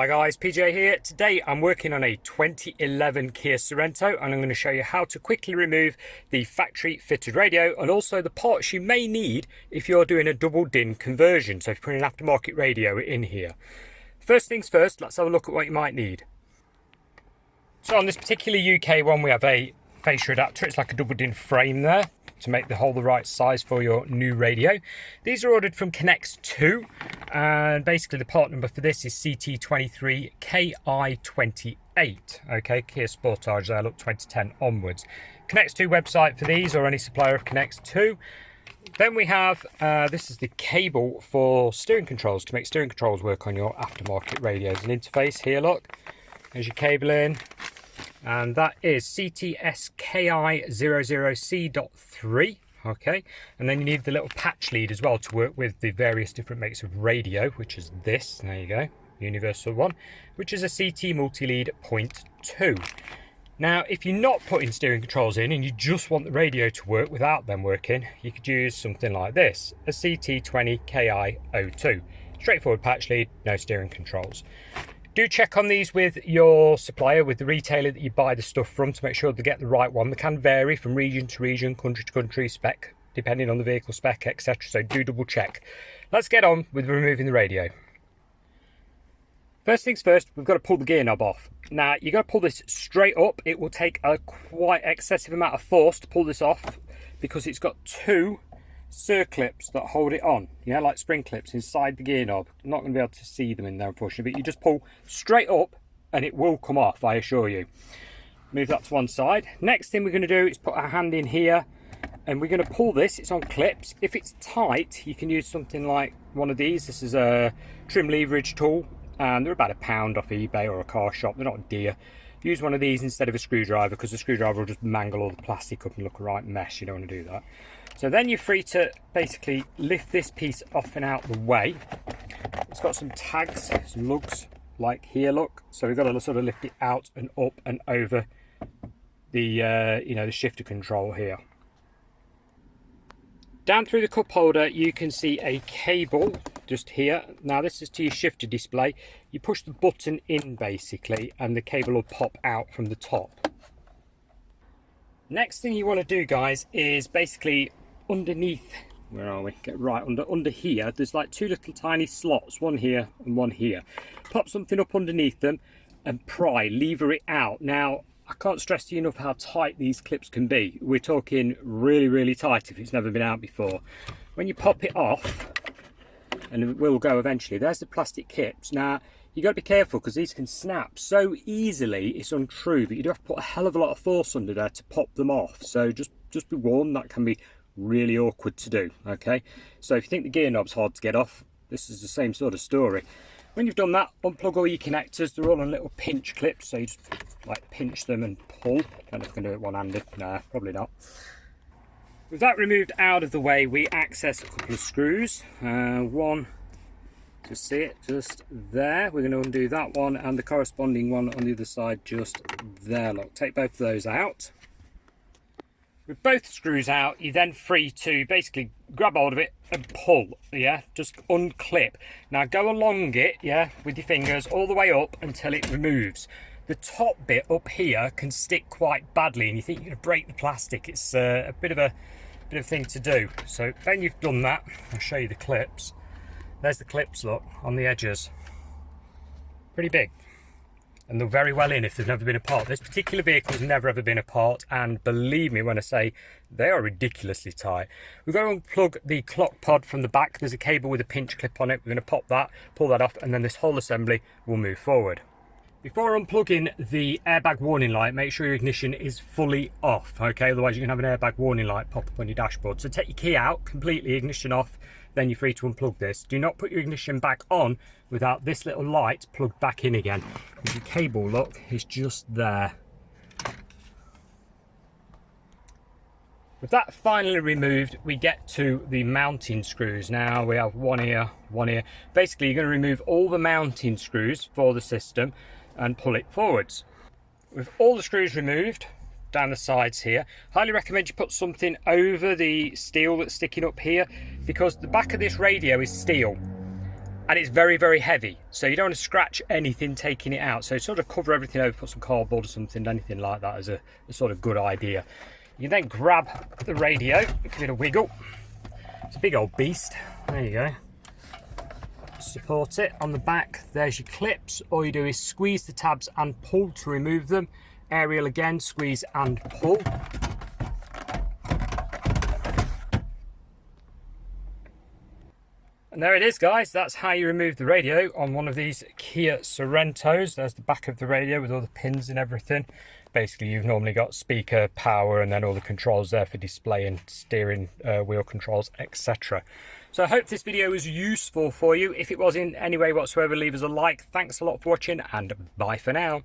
Hi guys, PJ here. Today I'm working on a 2011 Kia Sorento and I'm going to show you how to quickly remove the factory fitted radio and also the parts you may need if you're doing a double DIN conversion. So if you're putting an aftermarket radio in here. First things first, let's have a look at what you might need. So on this particular UK one we have a fascia adapter. It's like a double DIN frame there to make the hole the right size for your new radio. These are ordered from Connect 2 and basically the part number for this is CT23KI28. Okay, Kia Sportage there, look 2010 onwards. Connect 2 website for these or any supplier of Connect 2. Then we have, this is the cable for steering controls to make steering controls work on your aftermarket radios. An interface here, look, there's your cable in. And that is CTSKI00C.3, okay, and then you need the little patch lead as well to work with the various different makes of radio, which is this, there you go, universal one, which is a CT multi-lead 0.2. Now if you're not putting steering controls in and you just want the radio to work without them working, you could use something like this, a CT20KI02, straightforward patch lead, no steering controls. Do check on these with your supplier, with the retailer that you buy the stuff from, to make sure they get the right one. They can vary from region to region, country to country, spec, depending on the vehicle spec, etc. So do double check. Let's get on with removing the radio. First things first, we've got to pull the gear knob off. Now, you've got to pull this straight up. It will take a quite excessive amount of force to pull this off because it's got two circlips that hold it on, yeah, like spring clips inside the gear knob. I'm not going to be able to see them in there unfortunately, but you just pull straight up and it will come off, I assure you. Move that to one side. Next thing we're going to do is put our hand in here and we're going to pull this. It's on clips. If it's tight, you can use something like one of these. This is a trim leverage tool and they're about £1 off eBay or a car shop. They're not dear. Use one of these instead of a screwdriver because the screwdriver will just mangle all the plastic up and look a right mess. You don't want to do that. So then you're free to basically lift this piece off and out the way. It's got some tags, some lugs like here, look. So we've got to sort of lift it out and up and over the the shifter control here. Down through the cup holder you can see a cable just here. Now this is to your shifter display. You push the button in basically and the cable will pop out from the top. Next thing you want to do, guys, is basically underneath, where are we? Get right under here. There's like two little tiny slots, one here and one here. Pop something up underneath them and pry, lever it out. Now, I can't stress to you enough how tight these clips can be. We're talking really, really tight if it's never been out before. When you pop it off, and it will go eventually, there's the plastic clips. Now, you got to be careful because these can snap so easily, it's untrue, but you do have to put a hell of a lot of force under there to pop them off. So just be warned, that can be really awkward to do, okay? So if you think the gear knob's hard to get off, this is the same sort of story. When you've done that, unplug all your connectors. They're all on little pinch clips, so you just like pinch them and pull. I don't know if I can do it one-handed. Nah, probably not. With that removed out of the way, we access a couple of screws. One, just see it, just there. We're going to undo that one and the corresponding one on the other side just there. Look, take both of those out. With both screws out, you're then free to basically grab hold of it and pull, yeah, just unclip. Now go along it, yeah, with your fingers all the way up until it removes. The top bit up here can stick quite badly and you think you're going to break the plastic. It's a bit of a thing to do. So then you've done that, I'll show you the clips. There's the clips, look, on the edges. Pretty big. And they're very well in if they've never been apart. This particular vehicle has never ever been apart, and believe me when I say they are ridiculously tight. We're going to unplug the clock pod from the back. There's a cable with a pinch clip on it. We're going to pop that, pull that off, and then this whole assembly will move forward. Before unplugging the airbag warning light, make sure your ignition is fully off, okay? Otherwise you can have an airbag warning light pop up on your dashboard. So take your key out, completely ignition off, then you're free to unplug this. Do not put your ignition back on without this little light plugged back in again. The cable, look, is just there. With that finally removed, we get to the mounting screws. Now we have one here, one here. Basically, you're going to remove all the mounting screws for the system and pull it forwards. With all the screws removed, down the sides here. Highly recommend you put something over the steel that's sticking up here, because the back of this radio is steel and it's very, very heavy, so you don't want to scratch anything taking it out. So sort of cover everything over, put some cardboard or something, anything like that is a sort of good idea. You then grab the radio, give it a wiggle. It's a big old beast. There you go. Support it on the back. There's your clips. All you do is squeeze the tabs and pull to remove them. Aerial again, squeeze and pull. And there it is, guys. That's how you remove the radio on one of these Kia Sorentos. There's the back of the radio with all the pins and everything. Basically, you've normally got speaker, power, and then all the controls there for display and steering wheel controls, etc. So I hope this video was useful for you. If it was in any way whatsoever, leave us a like. Thanks a lot for watching, and bye for now.